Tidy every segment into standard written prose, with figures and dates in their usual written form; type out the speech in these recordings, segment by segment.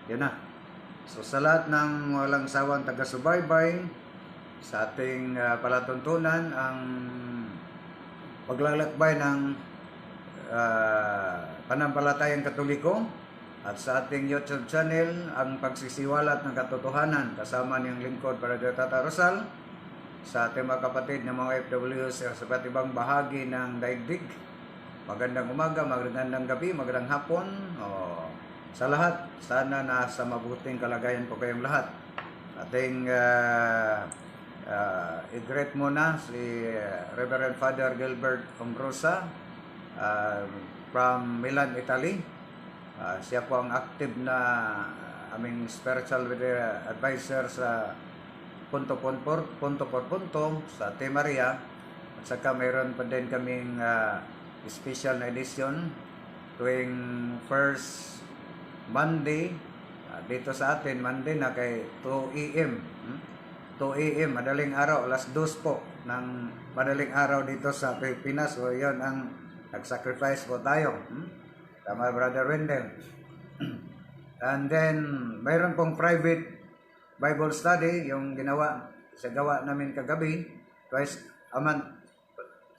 Yan na. So sa lahat ng walang sawang taga-subaybay sa ating palatuntunan, ang paglalakbay ng panampalatayang Katoliko, at sa ating YouTube channel, ang pagsisiwalat ng katotohanan kasama niyang lingkod Brother Tata Rosal, sa ating mga kapatid ng mga OFW sa iba't ibang bahagi ng daigdig. Magandang umaga, magandang gabi, magandang hapon. Sa lahat, sana nasa mabuting kalagayan po kayong lahat. Ating i-greet muna si Reverend Father Gilbert Ombrosa from Milan, Italy. Siya po ang active na aming spiritual advisor sa punto por punto sa Ate Maria. At saka mayroon pa din kaming special na edition tuwing first Monday dito sa atin, Monday na kay 2 AM. 2 AM, madaling araw, alas 2 po ng madaling araw dito sa Pilipinas. So yun ang nag-sacrifice po tayo. Tama, Brother Wendell. And then, mayroon pong private Bible study, yung gawa namin kagabi, twice a month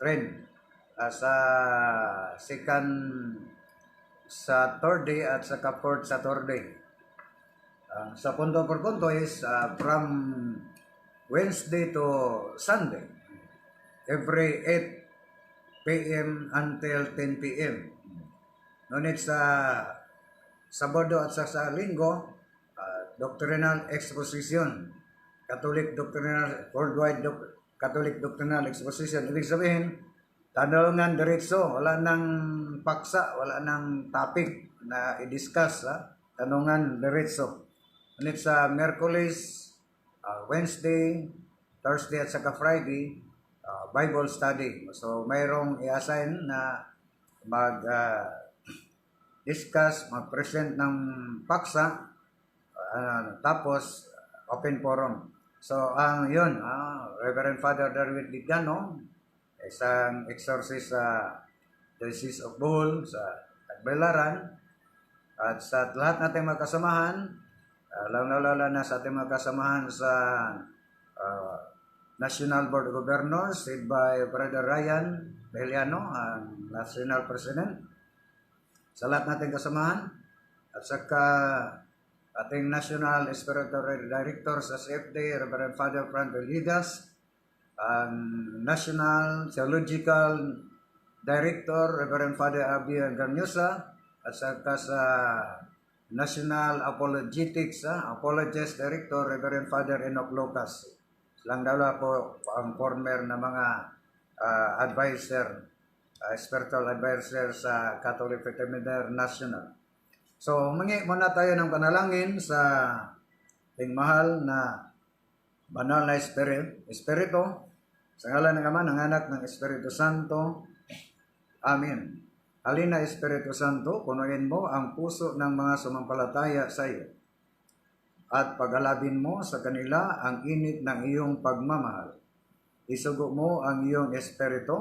trend. Sa second Saturday at saka fourth Saturday. Sa punto por punto is from Wednesday to Sunday, every 8 PM until 10 PM. Ngunit sa Sabado at sa Linggo, doctrinal exposition, Catholic doctrinal, worldwide Catholic doctrinal exposition. Ibig sabihin, tanungan diretso, wala nang paksa, wala nang topic na i-discuss, tanungan diretso. Ngunit sa Miyerkules, Wednesday, Thursday at saka Friday, Bible study. So mayroong i-assign na mag-discuss, mag-present ng paksa, tapos open forum. So yun, Reverend Father Darwin Digano, isang exorcist sa Diocese of Bohol sa Tagbilaran, at sa lahat nating magkasamahan, lalo na sa ating magkasamahan sa National Board of Governors, led by Brother Ryan Beliano, ang National President, sa lahat nating kasamahan, at saka ating National Spiritual Director sa CFD, Reverend Father Fran Villegas, ang National Theological Director, Reverend Father Abi Garnyosa, at saka sa National Apologetics, Apologist Director, Reverend Father Enoch Lucas. Silang dalawa po ang former na mga advisor, spiritual advisor sa Catholic Faith International. So, humingi muna tayo ng panalangin sa ating mahal na banal na Espiritu, sa ngalan ng Ama, ng Anak, ng Espiritu Santo. Amen. Halina, Espiritu Santo, punuin mo ang puso ng mga sumampalataya sa iyo, at pag-alabin mo sa kanila ang init ng iyong pagmamahal. Isugo mo ang iyong Espiritu,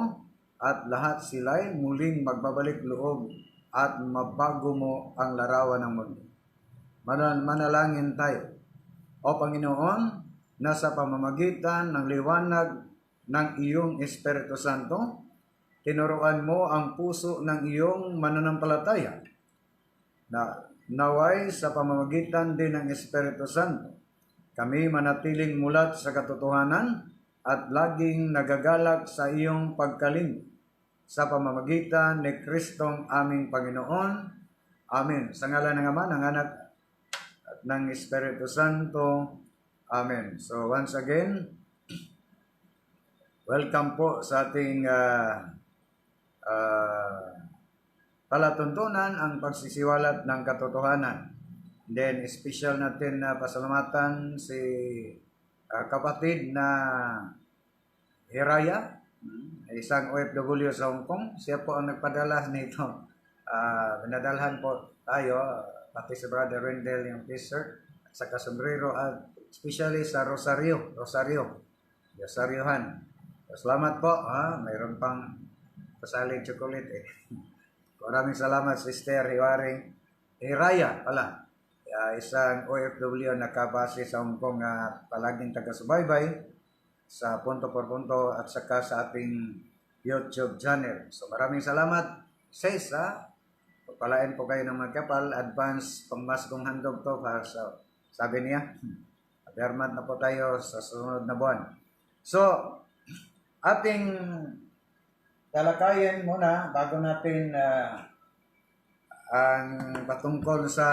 at lahat sila'y muling magbabalik loob at mabago mo ang larawan ng mundo. Manalangin tayo. O Panginoon, nasa pamamagitan ng liwanag ng iyong Espiritu Santo, tinuruan mo ang puso ng iyong mananampalataya na naway sa pamamagitan din ng Espiritu Santo, kami manatiling mulat sa katotohanan at laging nagagalak sa iyong pagkalingkod, sa pamamagitan ni Kristong aming Panginoon. Amen. Sa ngalan ng Ama, ng Anak, at ng Espiritu Santo. Amen. So once again, welcome po sa ating palatuntunan ang pagsisiwalat ng katotohanan. Then, special natin na pasalamatan si kapatid na Hiraya, isang OFW sa Hong Kong. Siya po ang nagpadala nito. Binadalhan po tayo, pati si Brother Rendell yung t-shirt at saka sombrero at especially sa Rosariohan. Salamat po, mayroon pang pasaling chocolate eh. Maraming salamat, Sister Hiraya pala. Isang OFW na nakabase sa Hong Kong at palaging taga-subaybay sa punto por punto at saka sa ating YouTube channel. So maraming salamat, sis, pagpalain po kayo ng mga kapal, advance pangmasgong handog to para sa, sabi niya, abermat na po tayo sa sunod na buwan. So, ating talakayin muna bago natin ang patungkol sa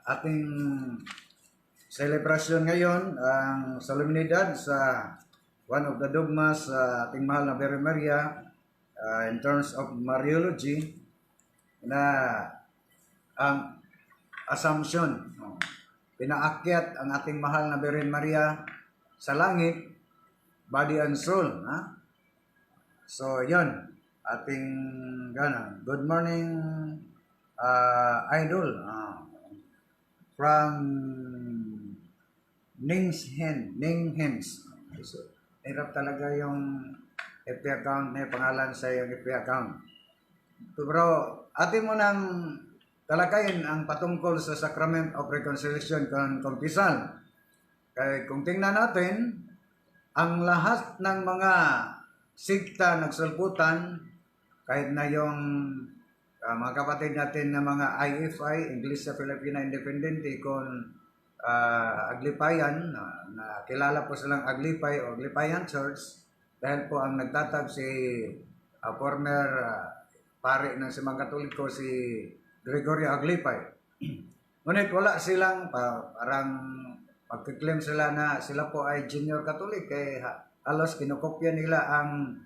ating celebration ngayon, ang solemnidad sa one of the dogmas sa ating mahal na Virgin Maria in terms of Mariology na ang Assumption. Pinaakyat ang ating mahal na Virgin Maria sa langit, body and soul. So, yun. Ating good morning, idol. From Ninghens. So, hirap talaga yung FB account na pangalan sa yung FB account. Pero atin mo nang talakayin ang patungkol sa Sacrament of Reconciliation kung kumpisal. Kaya kung tingnan natin, ang lahat ng mga sikta nagsulputan, kahit na yung mga kapatid natin na mga IFI, Iglesia Filipina Independente, kung Aglipayan, na kilala po silang Aglipay o Aglipayan Church, dahil po ang nagtatag si former pare ng Simang Katoliko, si Gregorio Aglipay. Ngunit wala silang, parang magkiklaim sila na sila po ay junior Katolik, kaya halos kinukopya nila ang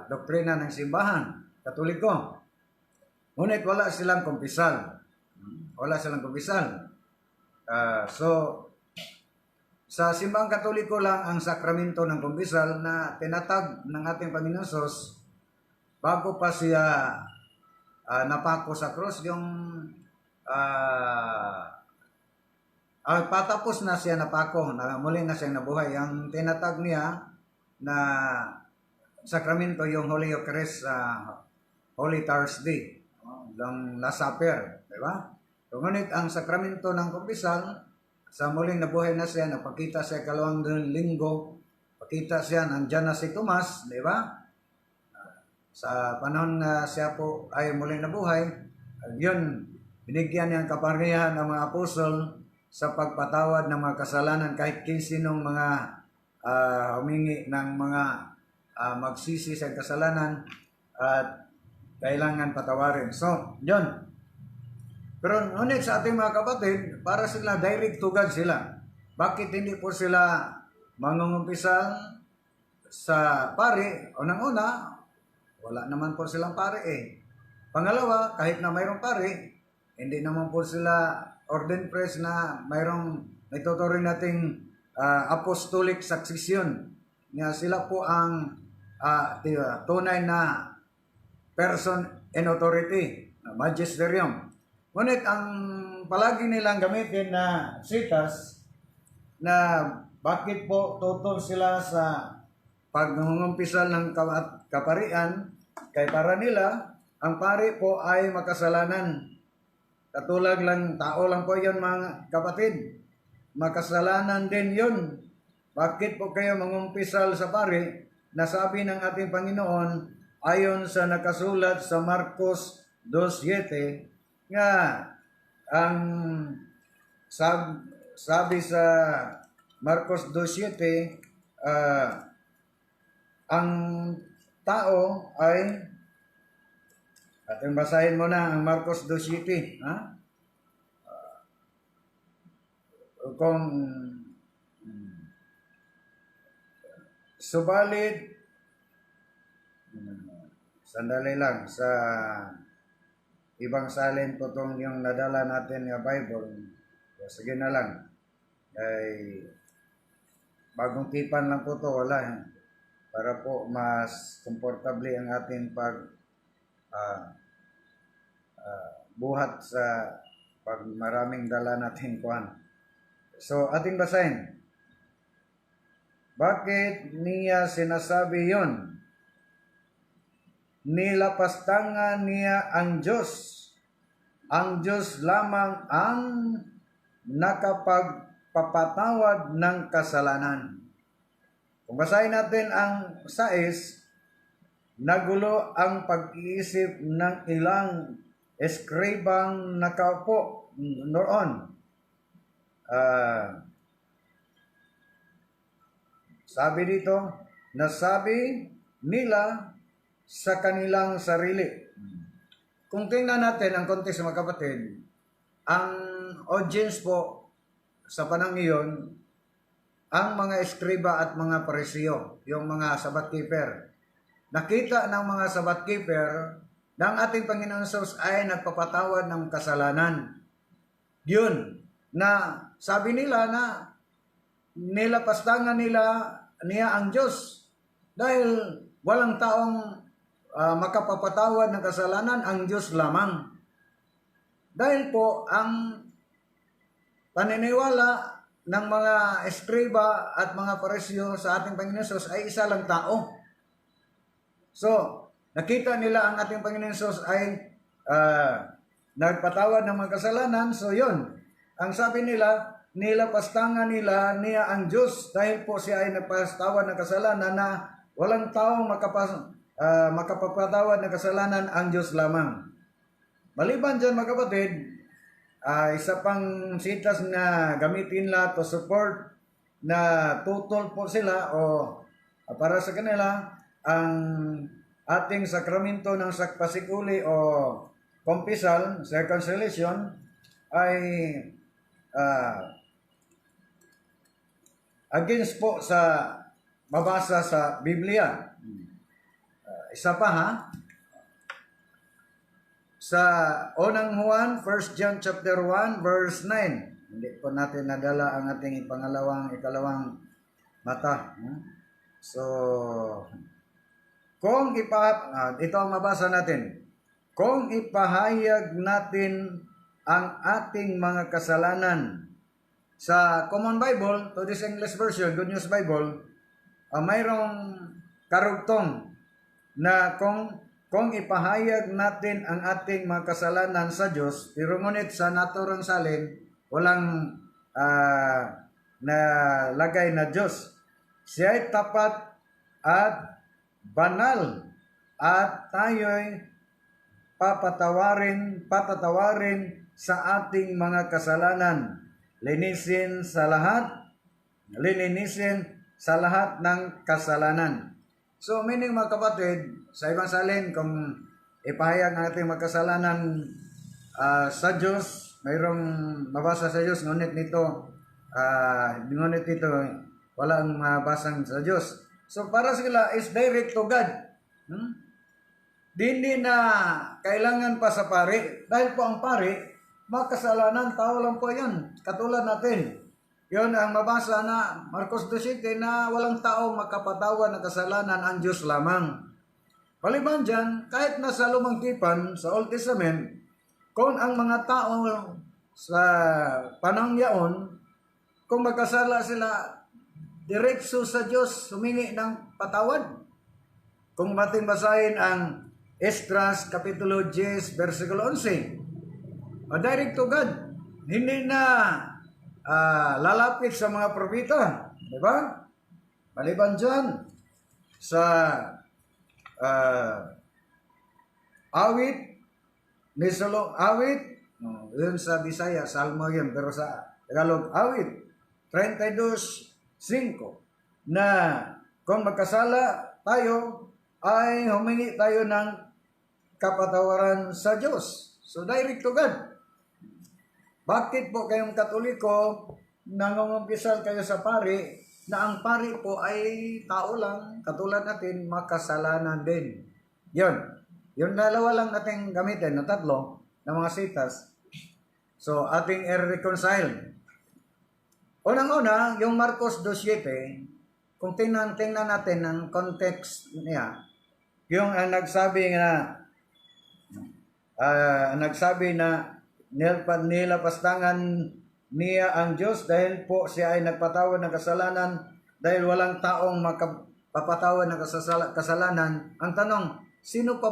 doktrina ng simbahan Katoliko. Ngunit wala silang kumpisal. So, sa simbang Katoliko lang ang sakramento ng kumpisal na tinatag ng ating Panginoon Sos bago pa siya napako sa krus. Yung patapos na siya napako, muli na siyang nabuhay. Ang tinatag niya na sakramento yung Holy Eucharist, Holy Thursday, ng Last Supper, di ba? So, ngunit ang sakramento ng kumpisal, sa muling nabuhay na siya, napakita siya kalawang linggo, pakita siya, nandyan na si Tomas, di ba? Sa panahon na siya po ay muling nabuhay, yun, binigyan niya ang kapangyarihan ng mga apostol sa pagpatawad ng mga kasalanan kahit sinong mga humingi ng mga magsisi sa kasalanan at kailangan patawarin. So, yun. Pero ngunit sa ating mga kapatid, para sila direct tugad sila. Bakit hindi po sila mangungumpisal sa pari? Unang-una, wala naman po silang pari eh. Pangalawa, kahit na mayroong pari, hindi naman po sila ordained priest na mayroong ituturing nating apostolic succession. Nga sila po ang tunay na person in authority, magisterium. Ngunit ang palagi nilang gamitin na sitas na bakit po tutol sila sa pagngungumpisal ng kaparian, kay para nila, ang pari po ay makasalanan. Katulad lang, tao lang po yun mga kapatid. Makasalanan din yun. Bakit po kayo mangumpisal sa pari? Nasabi ng ating Panginoon, ayon sa nakasulat sa Marcos 2:7, nga ang sabi sa Marcos 2:7, ang tao ay, ating basahin mo na ang Marcos 2:7, kung subalit, sandali lang, sa ibang salin po itong yung nadala natin nga Bible. Sige na lang. Ay, bagong tipan lang po ito, wala. Para po mas komportable ang ating buhat sa pag maraming dala natin kuhan. So, ating basahin. Bakit niya sinasabi yon? Nilapastangan niya ang Diyos. Ang Diyos lamang ang nakapagpapatawad ng kasalanan. Kung basahin natin ang 6, nagulo ang pag-iisip ng ilang eskribang nakaupo noon. Sabi dito, nasabi nila sa kanilang sarili. Kung tingnan natin ang kontekst mga kapatid, ang audience po sa panahon iyon, ang mga eskriba at mga parisiyo, yung mga Sabbath keeper. Nakita ng mga Sabbath keeper na ang ating Panginoon Jesus ay nagpapatawad ng kasalanan. Yun, na sabi nila na nilapastangan niya ang Diyos dahil walang taong makapapatawad ng kasalanan, ang Diyos lamang. Dahil po ang paniniwala ng mga eskriba at mga parisyo sa ating Panginoon Jesus ay isa lang tao. So, nakita nila ang ating Panginoon Jesus ay nagpatawad ng mga kasalanan. So, yun. Ang sabi nila, nilapastangan niya ang Diyos dahil po siya ay nagpatawad ng kasalanan na walang taong makapapatawad ng kasalanan, ang Diyos lamang. Maliban dyan mga kapatid, isa pang sitas na gamitin nila to support na tutol po sila o para sa kanila ang ating sakramento ng pasikuli o kumpisal, circumcision ay against po sa mabasa sa Biblia. Isa pa sa unang Juan, 1 John chapter 1 verse 9. Hindi po natin nadala ang ating ikalawang mata. So, kung ito ang mabasa natin. Kung ipahayag natin ang ating mga kasalanan sa Common Bible, to this English version, Good News Bible, mayroong karugtong na kung ipahayag natin ang ating mga kasalanan sa Diyos, pero ngunit sa naturang salin, walang nalagay na Diyos. Siya ay tapat at banal at tayo'y patatawarin sa ating mga kasalanan. Linisin sa lahat ng kasalanan. So, meaning mga kapatid, sa ibang salin, kung ipahayag ang ating magkasalanan sa Diyos, mayroong mabasa sa Diyos, ngunit nito walang mabasang sa Diyos. So, para sila is direct to God. Hindi na kailangan pa sa pari. Dahil po ang pari, makasalanan, tao lang po yan. Katulad natin. Yun ang mabasa na Marcos 2:7 na walang tao makapatawad ng kasalanan, ang Diyos lamang. Paliban dyan, kahit nasa Lumang Tipan, sa Old Testament, kung ang mga tao sa panahon yaon, kung magkasala sila, diretso sa Diyos, humingi ng patawad. Kung bating basahin ang Esdras, Kapitulo 10, versikulo 11, direct to God. Hindi na lalapit sa mga propeta. Diba? Maliban dyan, sa awit, yun sa Bisaya, Salmo yun, pero sa Tagalog, awit, 32:5, na kung magkasala tayo, ay humingi tayo ng kapatawaran sa Diyos. So, direct to God. Bakit po kayong Katoliko nangungumpisal kayo sa pari, na ang pari po ay tao lang, katulad natin, makasalanan din. Yun. Yung dalawa lang natin gamitin, na tatlo, na mga sitas. So, ating i-reconcile. Unang-una, yung Marcos 2:7, kung tingnan natin ang context niya, yung nagsabi na nilapastangan niya ang Diyos dahil po siya ay nagpatawad ng kasalanan dahil walang taong makapapatawad ng kasalanan. Ang tanong, sino pa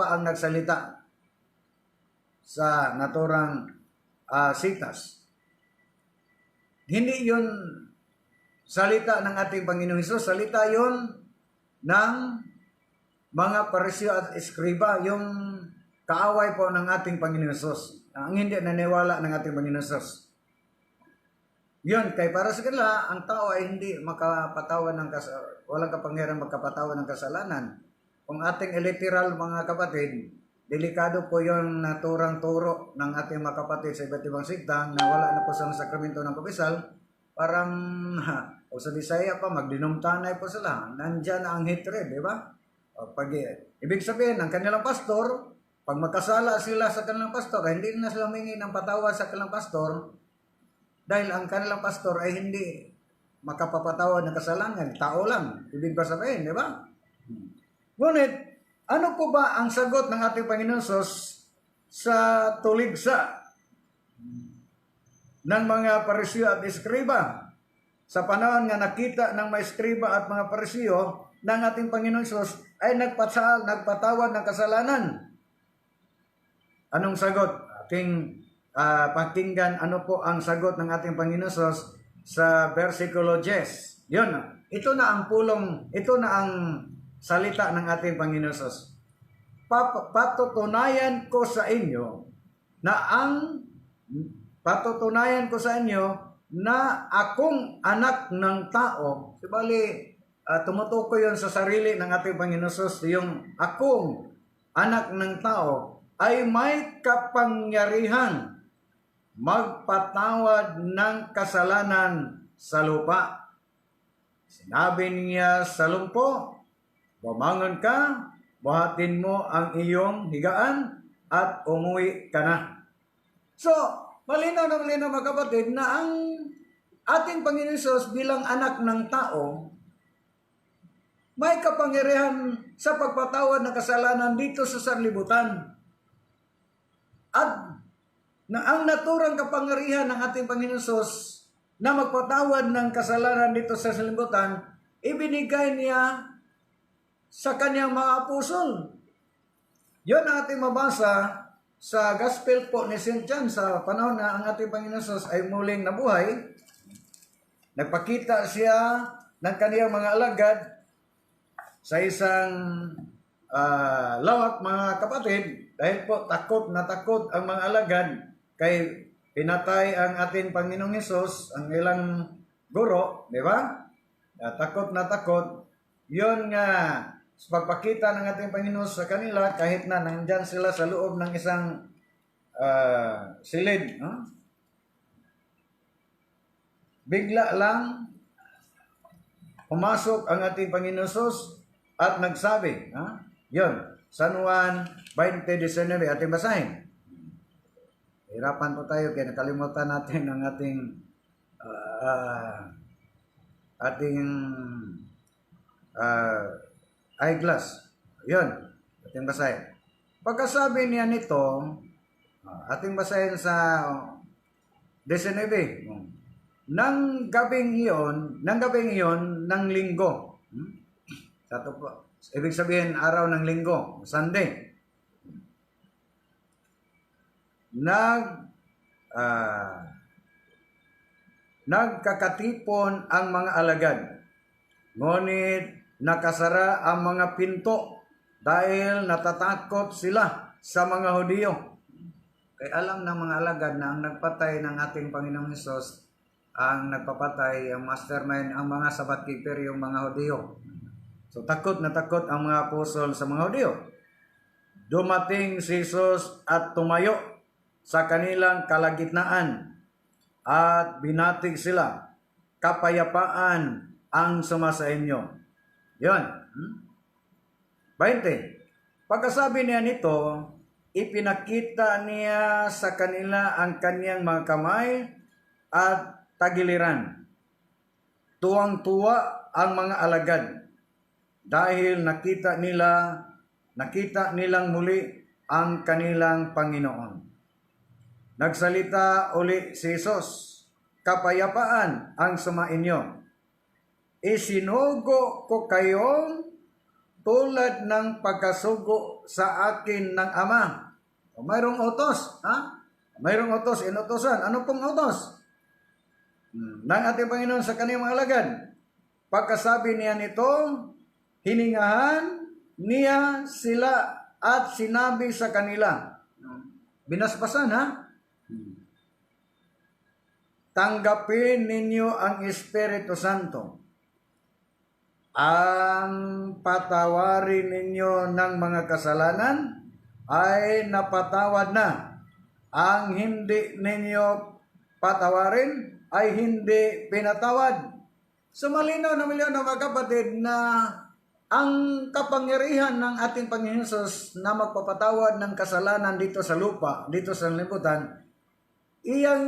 ang nagsalita sa naturang sitas? Hindi yun salita ng ating Panginoong Hesus, salita yun ng mga Pariseo at Eskriba, yung kaaway po ng ating Panginoong Hesus, ang hindi naniwala ng ating Panginoong Hesus. Yun, kay para sa kanila, ang tao ay hindi makapatawad ng walang kapangyarihan magkapatawad ng kasalanan. Kung ating literal mga kapatid, delikado po yung naturang turo ng ating mga kapatid sa iba't ibang sikta na wala na po sa sakramento ng kapisal. Parang, o sa Bisaya pa, magdinumtanay po sila. Nandyan ang hatred, di ba? Ibig sabihin, ang kanilang pastor, pag magkasala sila sa kanilang pastor, ay hindi na sila humingi ng patawad sa kanilang pastor dahil ang kanilang pastor ay hindi makapapatawad ng kasalanan. Tao lang. Ibig ba sabihin, di ba? Ngunit, ano po ba ang sagot ng ating Panginoon Sus sa tuligsa ng mga Pariseo at Eskriba? Sa panahon nga nakita ng mga Eskriba at mga Pariseo ng ating Panginoon Sus ay nagpatawad ng kasalanan. Anong sagot? Ating pakinggan ano po ang sagot ng ating Panginoon Sus sa versikulo 10. Yun, ito na ang salita ng ating Panginoon Sus. Patutunayan ko sa inyo na akong anak ng tao. Sibali, tumutukoy yun sa sarili ng ating Panginoon Sus, yung akong anak ng tao ay may kapangyarihan magpatawad ng kasalanan sa lupa. Sinabi niya sa lumpo, bumangon ka, buhatin mo ang iyong higaan at umuwi ka na. So, malinaw na malinaw mga kapatid na ang ating Panginoon Hesus bilang anak ng tao may kapangyarihan sa pagpatawad ng kasalanan dito sa sanlibutan. At na ang naturang kapangyarihan ng ating Panginoon Hesus na magpatawad ng kasalanan dito sa sanlibutan, ibinigay niya sa kanyang mga apostol. Yun ang ating mabasa sa Gospel po ni St. John sa panahon na ang ating Panginoon Hesus ay muling nabuhay. Nagpakita siya ng kaniyang mga alagad sa isang lawak, mga kapatid, dahil po takot na takot ang mga alagad kay pinatay ang ating Panginoong Hesus, ang ilang guro, di ba? Takot na takot. Yun nga, sa pagpakita ng ating Panginoon sa kanila, kahit na nandyan sila sa loob ng isang silid, bigla lang pumasok ang ating Panginoon Hesus at nagsabi, yun, San Juan 20:19, ating basahin. Hirapan po tayo kaya nakalimutan natin ang ating eyeglass. Yun, ating basahin. Pagkasabi niya nito, ating basahin sa 19. Nang gabing iyon ng linggo. Sato po. Ibig sabihin, araw ng linggo, Sunday. Nagkakatipon ang mga alagad. Ngunit nakasara ang mga pinto dahil natatakot sila sa mga Hudyo. Kaya alam ng mga alagad na ang nagpatay ng ating Panginoong Hesus, ang nagpapatay, ang mastermind, ang mga sabat keeper, yung mga Hudyo. So takot na takot ang mga apostol sa mga Hudyo. Dumating si Hesus at tumayo sa kanilang kalagitnaan at binatig sila, kapayapaan ang sumasa inyo. Yun. 20. Pagkasabi niya nito, ipinakita niya sa kanila ang kaniyang mga kamay at tagiliran. Tuwang-tuwa ang mga alagad dahil nakita nilang muli ang kanilang Panginoon. Nagsalita uli si Jesus, kapayapaan ang sumainyo. Isinugo ko kayong tulad ng pagkasugo sa akin ng Ama. O, mayroong utos, ha? Mayroong utos, inutosan. Ano pong utos? Ng ating Panginoon sa kaniyang mga alagad. Pagkasabi niya nito, hiningahan niya sila at sinabi sa kanila, binasbasan, ha? Tanggapin ninyo ang Espiritu Santo. Ang patawarin ninyo ng mga kasalanan ay napatawad na. Ang hindi ninyo patawarin ay hindi pinatawad. So malinaw na milyon ng mga kapatid na ang kapangyarihan ng ating Panginoon Jesus na magpapatawad ng kasalanan dito sa lupa, dito sa liputan, iyang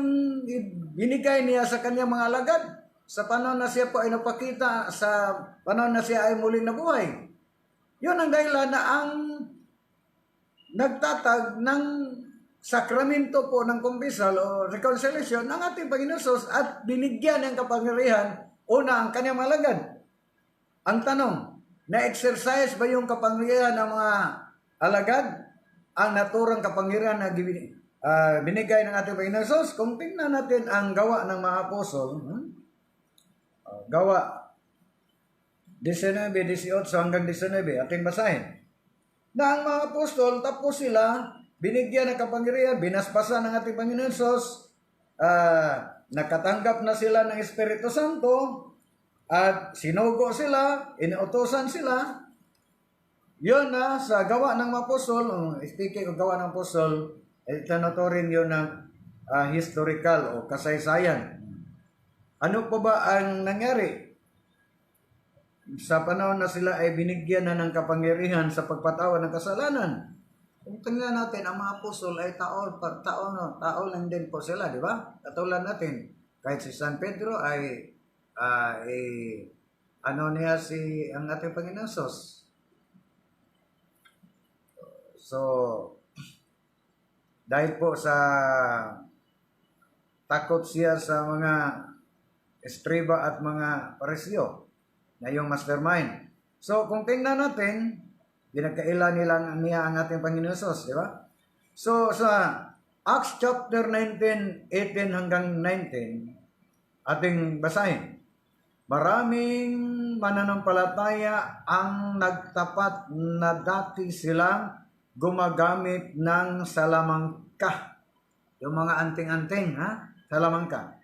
binigay niya sa kanyang mga alagad sa panahon na siya po ay napakita, sa panahon na siya ay muling nabuhay. Yun ang dahilan na ang nagtatag ng sakramento po ng kumpisal o reconciliation ng ating Panginoon Jesus at binigyan ng kapangyarihan una ang kanyang mga alagad. Ang tanong, na-exercise ba yung kapangyarihan ng mga alagad? Ang naturang kapangyarihan na binigay ng ating Panginoon Jesus? Kung tingnan natin ang gawa ng mga apostol, gawa 19:18 hanggang 19, ating basahin. Na ang mga apostol, tapos sila, binigyan ng kapangyarihan, binasbasan ng ating Panginoon Jesus, nakatanggap na sila ng Espiritu Santo, at sinugo sila, inuutosan sila. Yun na sa gawa ng mga apostol, speaking of gawa ng apostol, itanuturin yun ng historical o kasaysayan. Ano pa ba ang nangyari? Sa panahon na sila ay binigyan na ng kapangyarihan sa pagpatawad ng kasalanan. Kung tingnan natin, ang mga apostol ay tao lang din po sila, di ba? Katulad natin, kahit si San Pedro ay ang ating Panginoon Jesus. So, dahil po sa takot siya sa mga escriba at mga parisyo na yung mastermind. So, kung tingnan natin, pinagkaila niya ang ating Panginoon Jesus, di ba? So, sa Acts chapter 19, 18 hanggang 19, ating basahin. Maraming mananampalataya ang nagtapat na dati silang gumagamit ng salamangka. Yung mga anting-anting, salamangka.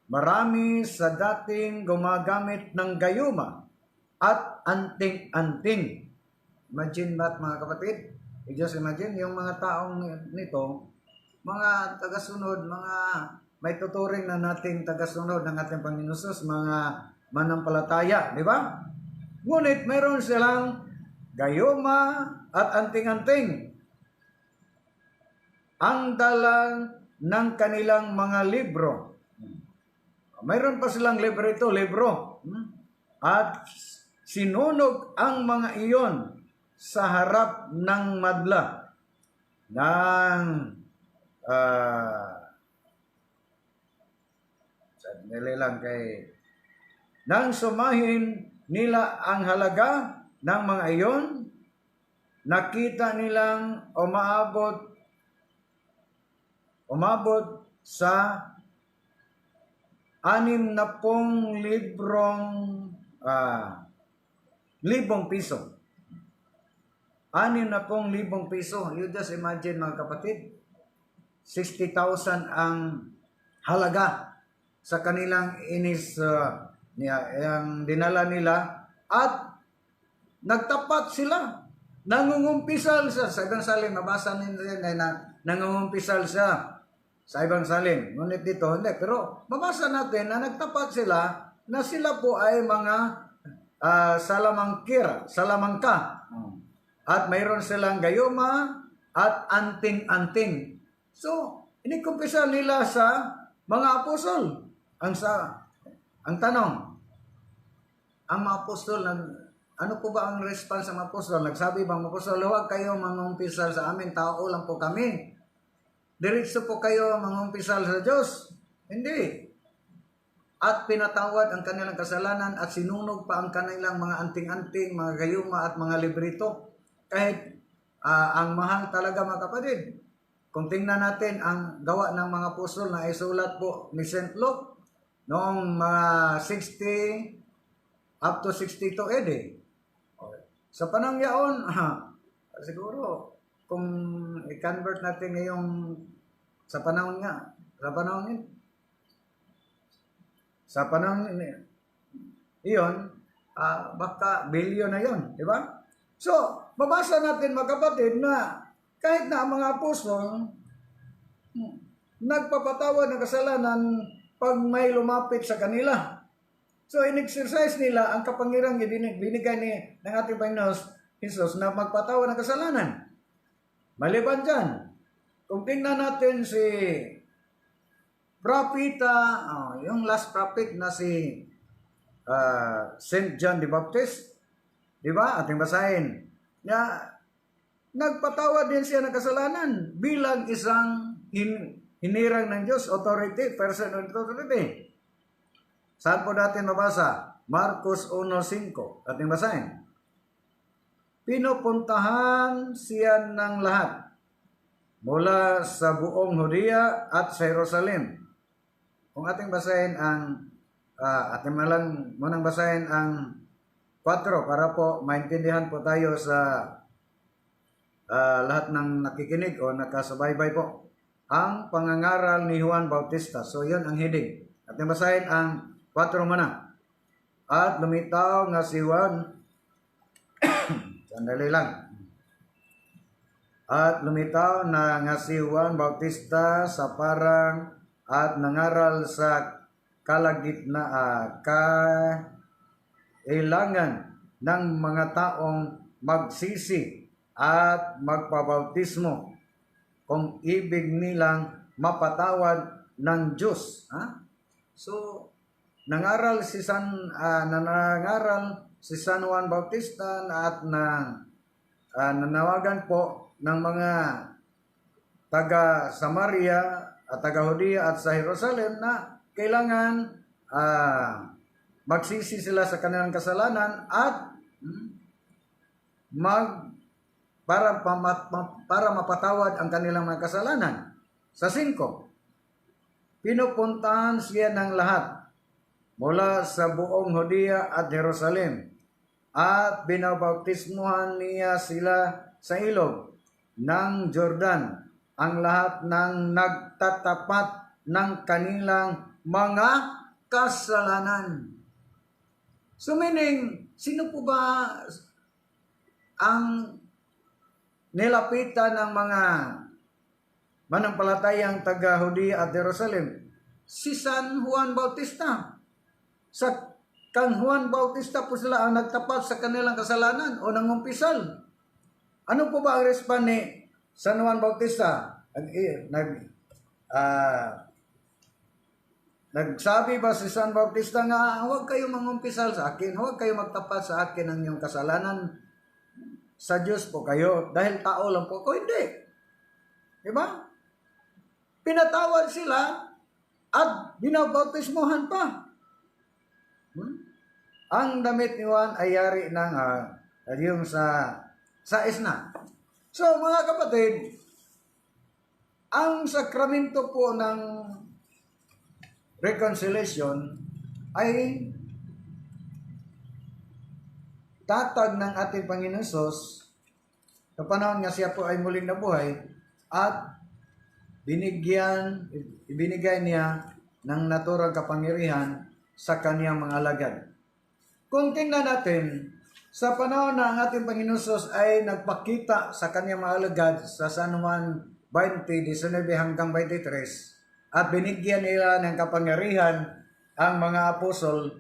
Marami sa dating gumagamit ng gayuma at anting-anting. Imagine ba mga kapatid? Just imagine yung mga taong nito, mga tagasunod, mga may tuturing na nating tagasunod ng ating Panginoon Jesus, mga manampalataya, di ba? Ngunit mayroon silang gayuma at anting-anting. Ang dala ng kanilang mga libro. Mayroon pa silang libro. At sinunog ang mga iyon sa harap ng madla ng nang sumahin nila ang halaga ng mga iyon, nakita nilang umabot sa 60 libong piso. 60,000 piso. You just imagine mga kapatid, 60,000 ang halaga sa kanilang ang dinala nila at nagtapat sila. Nangungumpisal siya. Sa ibang saling, mabasa nila na nangungumpisal siya. sa ibang salin. Ngunit dito, hindi. Pero mabasa natin na nagtapat sila na sila po ay mga salamangka. At mayroon silang gayuma at anting-anting. So, inikumpisa nila sa mga apostol. Ang tanong, ang mga apostol, ano po ba ang response ng mga apostol? Nagsabi bang mga apostol, huwag kayo mangumpisal sa amin, tao lang po kami. Diretso po kayo mangumpisal sa Diyos. Hindi. At pinatawad ang kanilang kasalanan at sinunog pa ang kanilang mga anting-anting, mga gayuma at mga librito. Kahit ang mahal talaga mga kapatid. Kung tingnan natin ang gawa ng mga apostol na isulat po ni St. Luke noong mga 60 up to 62 AD. Sa panahon yaon, siguro kung i-convert natin ngayong sa panahon iyon, baka bilyon na yon, di ba? So, mabasa natin mga kapatid na kahit na ang mga apostol nagpapatawad ng kasalanan pag may lumapit sa kanila. So, in-exercise nila ang kapangyarang binigay ng ating Panginoon Jesus na magpatawad ng kasalanan. Maliban dyan, kung tingnan natin si propeta, yung last prophet na si St. John the Baptist, di ba? Ating basahin. Nagpatawad din siya ng kasalanan bilang isang hinirang ng Diyos, authority, person of authority. Saan po natin mabasa? Marcos 1:5. Ating basahin. Pinupuntahan siya ng lahat mula sa buong Judea at sa Jerusalem. Kung ating basahin munang basahin ang 4 para po maintindihan po tayo sa lahat ng nakikinig o nakasubaybay po. Ang pangangaral ni Juan Bautista. So yun ang heading. Ating basahin ang 4 muna. At lumitaw nga si Juan sandali lang. At lumitaw na nga si Juan Bautista sa parang at nangaral sa kailangan ng mga taong magsisi at magpabautismo kung ibig nilang mapatawad ng Diyos. So, nangaral si San Juan Bautista at nanawagan po ng mga taga Samaria at taga Judea at sa Jerusalem na kailangan magsisi sila sa kanilang kasalanan at para mapatawad ang kanilang mga kasalanan. Sa 5, pinupuntahan siya ng lahat mula sa buong Judea at Jerusalem at binabautismuhan niya sila sa ilog ng Jordan ang lahat ng nagtatapat ng kanilang mga kasalanan. So meaning, sino po ba ang nilapitan ng mga manampalatayang taga Judea at Jerusalem? Si San Juan Bautista. Kang Juan Bautista po sila ang nagtapat sa kanilang kasalanan o nangumpisal. Ano po ba ang response ni San Juan Bautista? Nagsabi ba si San Bautista nga, huwag kayo mangumpisal sa akin, huwag kayo magtapat sa akin ng iyong kasalanan. Sa Diyos po kayo, dahil tao lang po ako. Hindi. Diba? Pinatawad sila at binabautismohan pa. Ang damit ni Juan ay yari ng yung sa isna. So mga kapatid, ang sakramento po ng reconciliation ay tatag ng ating Panginoon Hesus sa panahon nga siya po ay muling nabuhay at ibinigay niya ng naturang kapangyarihan sa kaniyang mga alagad. Kung tingnan natin, sa panahon na ang ating Panginoon Hesus ay nagpakita sa kaniyang mga alagad sa San Juan 20:19 hanggang 23, at binigyan nila ng kapangyarihan ang mga apostol.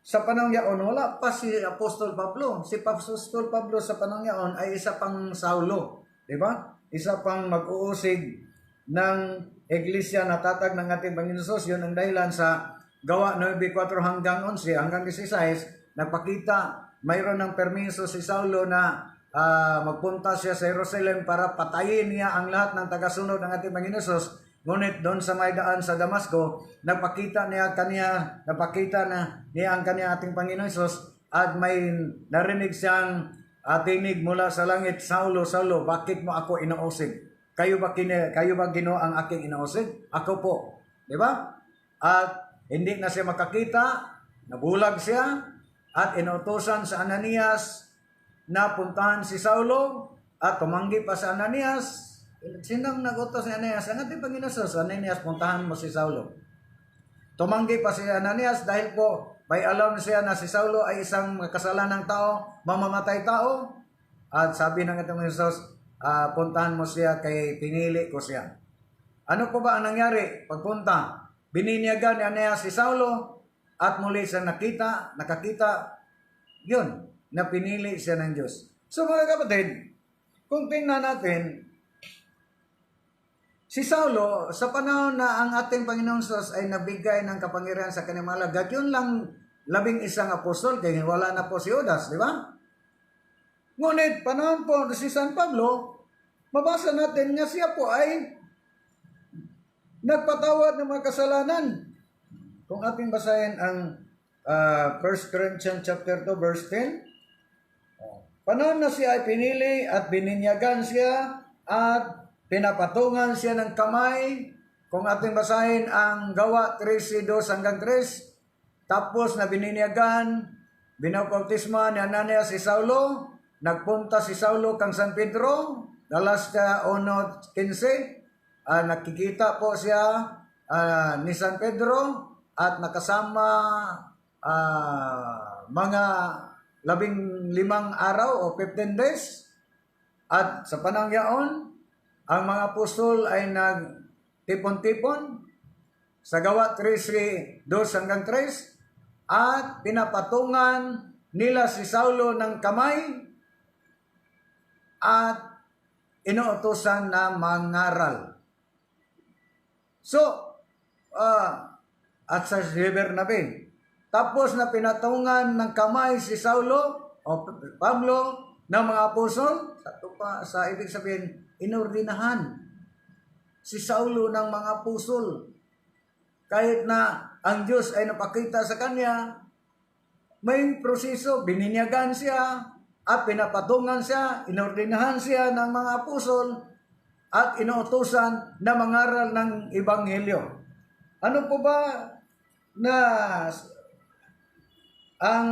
Sa panahon yaon, wala pa si Apostol Pablo. Si Apostol Pablo sa panahon yaon ay isa pang Saulo. Diba? Isa pang mag-uusig ng iglesia na tatag ng ating Panginoon Jesus. Yun ang dahilan sa Gawa 9:4 hanggang 11 hanggang 16, nagpakita mayroon ng permiso si Saulo na magpunta siya sa Jerusalem para patayin niya ang lahat ng tagasunod ng ating Panginoon Jesus. Ngunit doon sa may daan sa Damasco, napakita niya ang kanya ating Panginoon Jesus, at may narinig siyang tinig mula sa langit, Saulo, Saulo, bakit mo ako inausig? Kayo ba Ginoo ang aking inausig? Ako po. Di ba? At hindi na siya makakita, nabulag siya, at inutusan sa Ananias na puntahan si Saulo, at tumanggi pa sa Ananias. Sinang nagutos ni Ananias? Ang ating Panginoon Jesus, Ananias, puntahan mo si Saulo. Tumanggi pa si Ananias dahil po may alam siya na si Saulo ay isang kasalanang tao, mamamatay tao. At sabi ng ating Panginoon Jesus, puntahan mo siya kay pinili ko siya. Ano po ba ang nangyari? Pagpunta, bininyagan ni Ananias si Saulo at muli siya nakakita, yun, na pinili siya ng Diyos. So mga kapatid, kung tingnan natin, si Saulo, sa panahon na ang ating Panginoon Jesus ay nabigay ng kapangyarihan sa kanyang mga alagad, yun lang 11 apostol, kaya wala na po si Judas, di ba? Ngunit, panahon po si San Pablo, mabasa natin nga siya po ay nagpatawad ng mga kasalanan. Kung ating basahin ang 1 Corinthians chapter 2, verse 10, panahon na siya ay pinili at bininyagan siya at pinapatungan siya ng kamay. Kung ating basahin ang Gawa 13:2 hanggang 3, tapos na bininyagan, binapautisma ni Ananias si Saulo, nagpunta si Saulo kang San Pedro, Galatia 1:15, nakikita po siya ni San Pedro at nakasama mga 15 araw o 15 days. At sa panahon yaon, ang mga apostol ay nagtipon-tipon sa Gawa 13:2 hanggang 3, at pinapatungan nila si Saulo ng kamay at inuutosan na mangaral. So, at sa Bernabe, tapos na pinatungan ng kamay si Saulo o Pablo ng mga apostol, sa ibig sabihin, inordinahan si Saulo ng mga apostol. Kahit na ang Diyos ay napakita sa kanya, may proseso, bininyagan siya at pinapatungan siya, inordinahan siya ng mga apostol at inuutosan na mangaral ng Ebanghelyo. Ano po ba na ang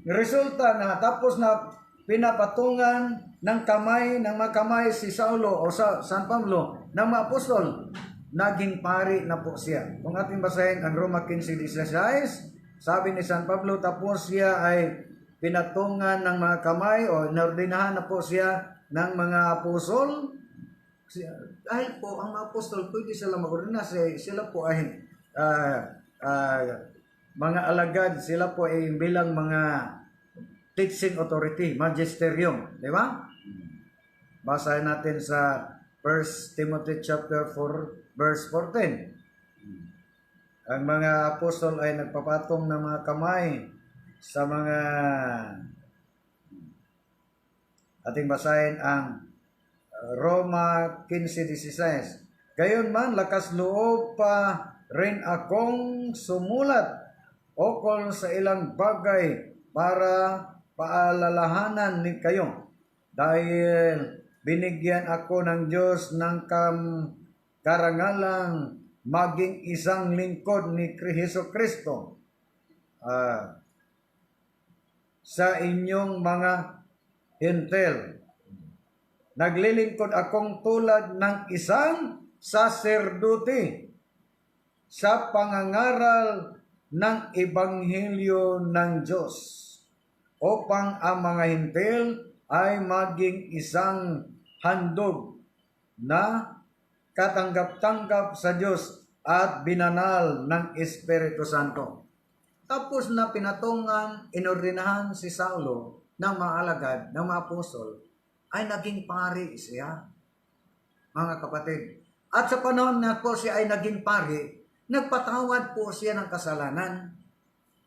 resulta na tapos na pinapatungan ng mga kamay si Saulo o San Pablo ng mga apostol, naging pari na po siya. Kung ating basahin ang Roma 15:16, sabi ni San Pablo, tapos siya ay pinatungan ng mga kamay o inordinahan na po siya ng mga apostol. Dahil po ang mga apostol pwede sila mag-ordina, sila po ay mga alagad, sila po ay bilang mga teaching authority, magisterium, di ba? Basahin natin sa 1 Timothy chapter 4 verse 14. Ang mga apostol ay nagpapatong ng mga kamay sa mga, ating basahin ang Roma 15:16. Gayon man, lakas loob pa rin akong sumulat ukol sa ilang bagay para paalalahanan ni kayo, dahil binigyan ako ng Diyos ng karangalang maging isang lingkod ni Hesus Kristo sa inyong mga hintel. Naglilingkod akong tulad ng isang saserdote sa pangangaral ng Ebanghelyo ng Diyos, upang ang mga hintil ay maging isang handog na katanggap-tanggap sa Diyos at binanal ng Espiritu Santo. Tapos na pinatungan, inordinahan si Saulo ng mga alagad, ng mga apostol, ay naging pari siya, mga kapatid. At sa panahon na po siya ay naging pari, nagpatawad po siya ng kasalanan.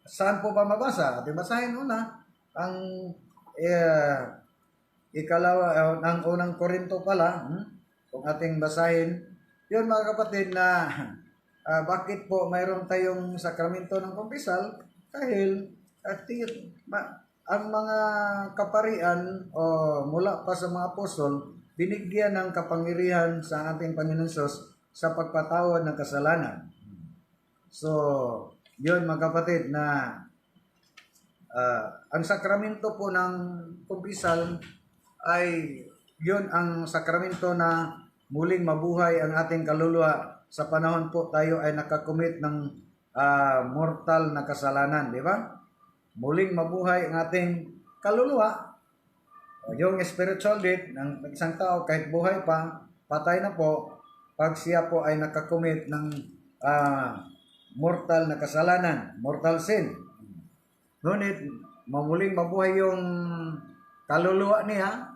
Saan po ba mabasa? Ating basahin una, ang ikalawa, ng unang Korinto pala, kung ating basahin, yun mga kapatid na bakit po mayroon tayong sakramento ng kumpisal? Dahil ang mga kaparian o mula pa sa mga apostol, binigyan ng kapangyarihan sa ating Panginoon Sus sa pagpatawad ng kasalanan. So, yun mga kapatid na ang sakramento po ng kumpisal ay yun ang sakramento na muling mabuhay ang ating kaluluwa sa panahon po tayo ay nakakumit ng mortal na kasalanan, di ba? Muling mabuhay ang ating kaluluwa. Yung spiritual death ng isang tao kahit buhay pa, patay na po, pag siya po ay nakakumit ng mortal na kasalanan, mortal sin. Ngunit, mamuling mabuhay yung kaluluwa niya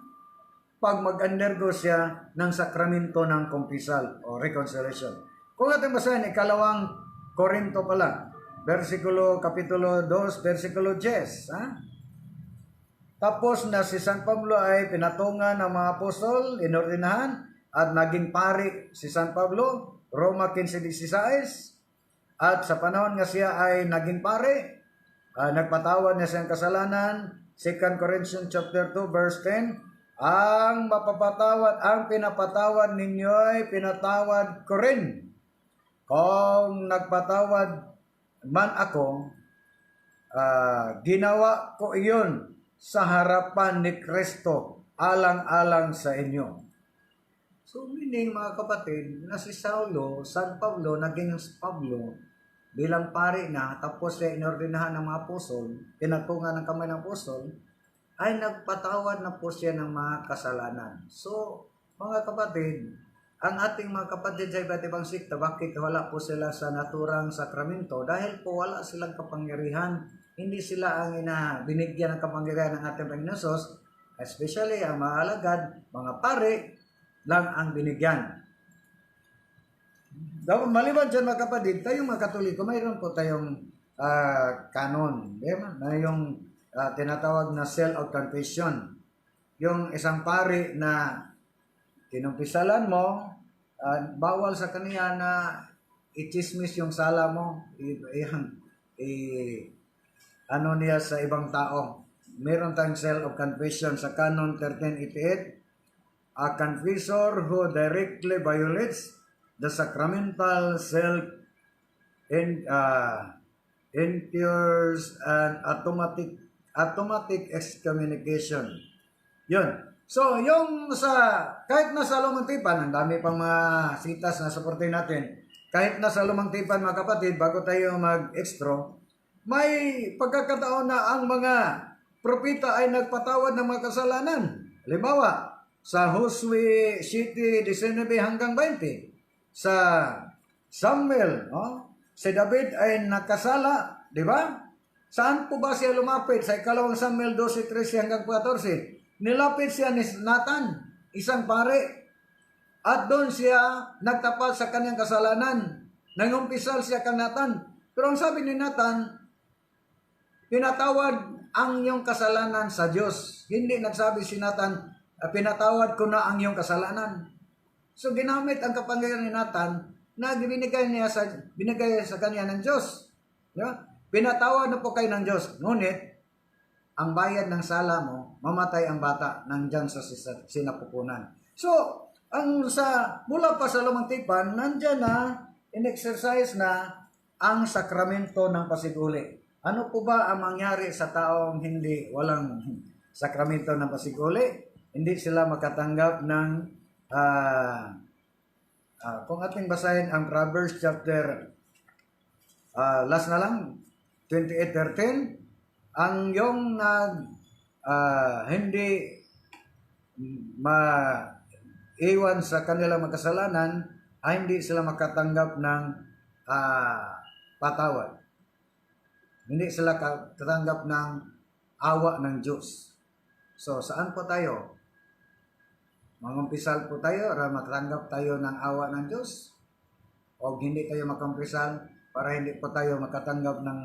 pag mag-undergo siya ng sakramento ng kumpisal o reconciliation. Kung ating basahin, ikalawang Korinto pala, kapitulo 2, versikulo 10. Tapos na si San Pablo ay pinatungan ng mga apostol, inordinahan, at naging pari si San Pablo, Roma 15:16. At sa panahon nga siya ay naging pari, nagpatawad niya siyang kasalanan, 2 Corinthians chapter 2, verse 10, ang mapapatawad, ang pinapatawad ninyo ay pinatawad ko rin. Kung nagpatawad man ako, ginawa ko iyon sa harapan ni Kristo, alang-alang sa inyo. So meaning mga kapatid, na si Saulo, San Pablo, naging Pablo, bilang pari na, tapos siya inordinahan ng mga apostol, pinatungan ng kamay ng apostol, ay nagpatawad na po siya ng mga kasalanan. So, mga kapatid, ang ating mga kapatid sa iba't ibang sikta, bakit wala po sila sa naturang sakramento? Dahil po wala silang kapangyarihan. Hindi sila ang binigyan ng kapangyarihan ng ating Panginoon Sus, especially ang mga alagad, mga pari, lang ang binigyan. Maliban dyan mga kapatid, tayong mga Katoliko, mayroon po tayong canon, na yung tinatawag na seal of confession. Yung isang pari na kinumpisalan mo, bawal sa kaniya na i-chismis yung sala mo, ano niya sa ibang tao. Meron tayong seal of confession sa Canon 1388. A confessor who directly violates the sacramental seal incurs an automatic excommunication. Yun. So, yung kahit nasa Lumang Tipan, ang dami pang mga sitas na supportin natin, kahit nasa Lumang Tipan mga kapatid, bago tayo mag-extra, may pagkakataon na ang mga propita ay nagpatawad ng mga kasalanan. Halimbawa, sa Josue 7:19 hanggang 20, sa Samuel, si David ay nakasala, di ba? Saan po ba siya lumapit? Sa ikalawang Samuel 12:13 hanggang 14. Nilapit siya ni Nathan, isang pare. At doon siya nagtapat sa kanyang kasalanan. Nangumpisal siya kay Nathan. Pero ang sabi ni Nathan, pinatawad ang iyong kasalanan sa Diyos. Hindi nagsabi si Nathan, pinatawad ko na ang iyong kasalanan. So ginamit ang kapangyarihan ni Nathan na binigay sa kanya ng Diyos. Yeah? Pinatawad na po kayo ng Diyos. Ngunit, ang bayad ng sala mo, mamatay ang bata nandyan sa sinapupunan. So, mula pa sa Lumang Tipan, nandyan na, in-exercise na ang sakramento ng pasiguli. Ano po ba ang mangyari sa taong walang sakramento ng pasiguli? Hindi sila makatanggap ng, kung ating basahin ang Proverbs chapter, last na lang, 28:13, ang yung hindi maiwan sa kanilang makasalanan hindi sila makatanggap ng patawad. Hindi sila katanggap ng awa ng Diyos. So, saan po tayo? Mangumpisal po tayo para makatanggap tayo ng awa ng Diyos? O hindi tayo makumpisal para hindi po tayo makatanggap ng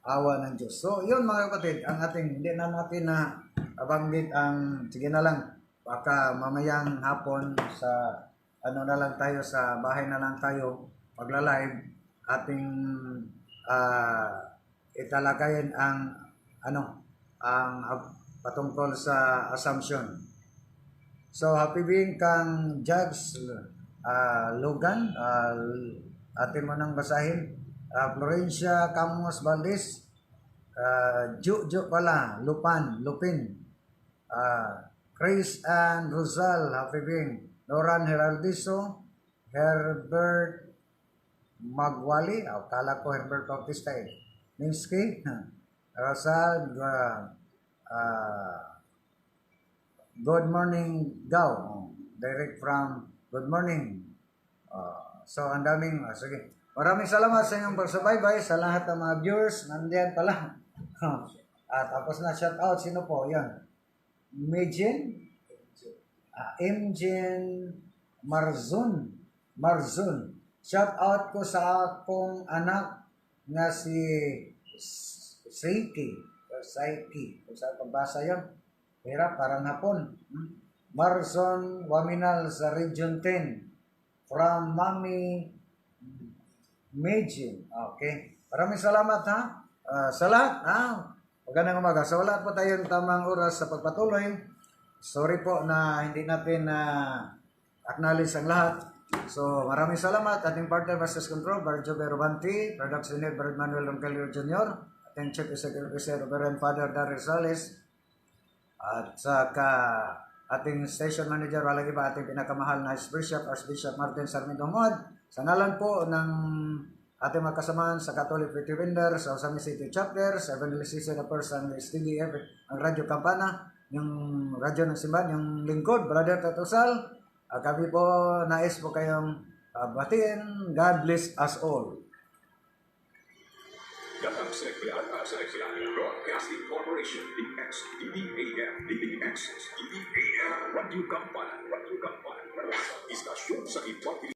awa ng Diyos? So, yun mga kapatid, ang ating, hindi na natin na abanggit ang, sige na lang, baka mamayang hapon sa, ano na lang tayo, sa bahay na lang tayo, magla-live, ating italagayin ang, ang patungkol sa assumption. So, happy being kang Judge Logan, atin mo nang basahin. Florencia Camus Valdez, Jujo pala, Lupin, Chris and Rosal, happy being. Noran Heraldizo, Herbert Magwali, kala ko Herbert Bautista Minsky, Rosal, good morning daw. Direct from good morning. So, ang daming, sige. Maraming salamat sa inyong pagsubaybay sa lahat ng mga viewers. Nandiyan pala. Tapos na, shout out. Sino po? Yan. Imjen Marzun. Shout out ko sa akong anak nga si Saiki. Kung saan pagbasa yun. Hirap, parang hapon. Marzon Waminal sa Region 10. From Mami Medjin. Okay. Maraming salamat ha. Sa lahat ha. Magandang umaga. So wala po tayong tamang oras sa pagpatuloy. Sorry po na hindi natin acknowledge ang lahat. So maraming salamat. Ating partner Master Control, Barjo Berobanti, Production Head, Brad Manuel Ronquillo Jr., ating Chief Executive Officer, Reverend Father Daryl Sales, at saka ating Station Manager, walang iba, ating pinakamahal na Archbishop Martin Sarmiento Muad, sa ngalan po ng ating mga kasamahan sa Catholic Faith Defender, sa Osami City Chapter, sa Evangelist na person, STDF, ang Radyo Kampana, yung radyo ng simbahan, yung lingkod, Brother Tatusal. Kami po, nais po kayong batiin. God bless us all. Datang Seleklaan Broadcasting Corporation, DXDDAM, Radio Kampana, Istasyon sa Iba